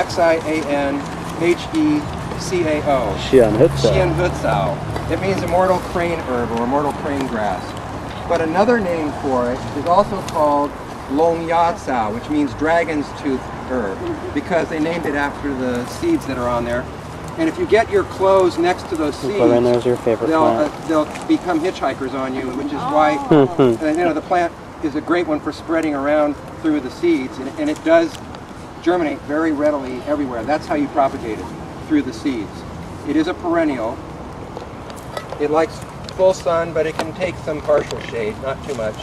Xian He Cao. Xian He Cao. It means immortal crane herb or immortal crane grass. But another name for it is also called longyao, which means dragon's tooth herb, because they named it after the seeds that are on there. And if you get your clothes next to those seeds, your favorite they'll become hitchhikers on you, which is why the plant is a great one for spreading around through the seeds, and it does germinate very readily everywhere. That's how you propagate it, through the seeds. It is a perennial. It likes full sun, but it can take some partial shade, not too much.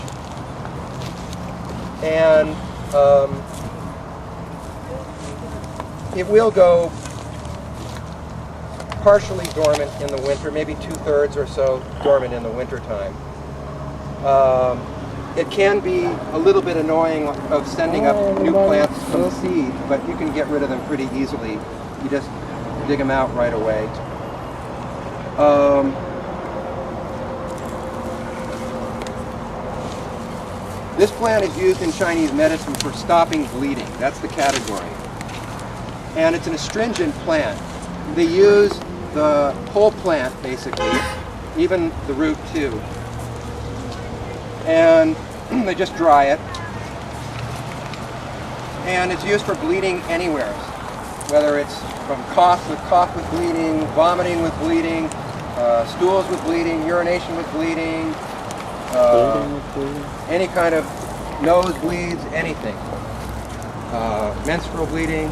And it will go partially dormant in the winter, maybe 2/3 or so dormant in the winter time. It can be a little bit annoying of sending up new plants from seed, but you can get rid of them pretty easily. You just dig them out right away. This plant is used in Chinese medicine for stopping bleeding. That's the category. And it's an astringent plant. They use the whole plant, basically, even the root too. And they just dry it. And it's used for bleeding anywhere, whether it's from cough with bleeding, vomiting with bleeding, stools with bleeding, urination with bleeding, any kind of nosebleeds, anything. Menstrual bleeding.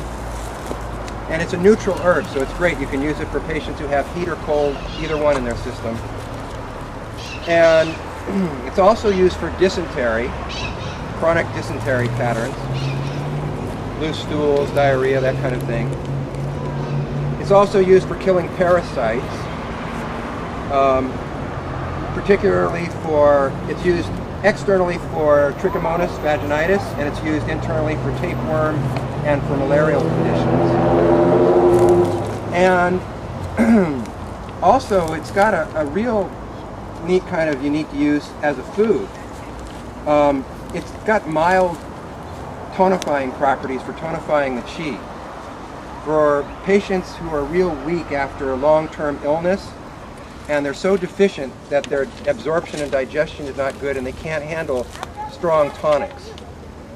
And it's a neutral herb, so it's great. You can use it for patients who have heat or cold, either one in their system. And it's also used for dysentery, chronic dysentery patterns, loose stools, diarrhea, that kind of thing. It's also used for killing parasites, particularly it's used externally for trichomoniasis vaginitis, and it's used internally for tapeworm and for malarial conditions. And also, it's got a real neat kind of unique use as a food. It's got mild tonifying properties for tonifying the qi. For patients who are real weak after a long-term illness, and they're so deficient that their absorption and digestion is not good and they can't handle strong tonics.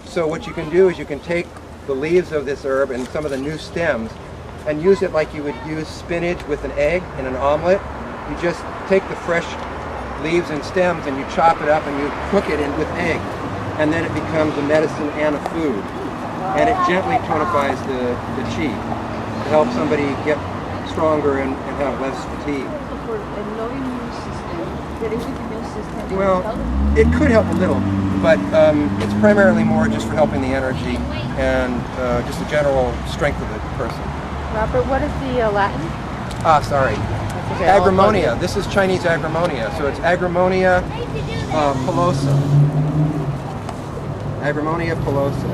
So what you can do is you can take the leaves of this herb and some of the new stems and use it like you would use spinach with an egg in an omelet. You just take the fresh leaves and stems and you chop it up and you cook it with egg, and then it becomes a medicine and a food. And it gently tonifies the qi to help somebody get stronger and have less fatigue. For a low immune system, the immune system. Well, it could help a little, but it's primarily more just for helping the energy and just the general strength of the person. Robert, what is the Latin? Sorry. Okay, Agrimonia. This is Chinese Agrimonia. So it's Agrimonia pilosa. Agrimonia pilosa.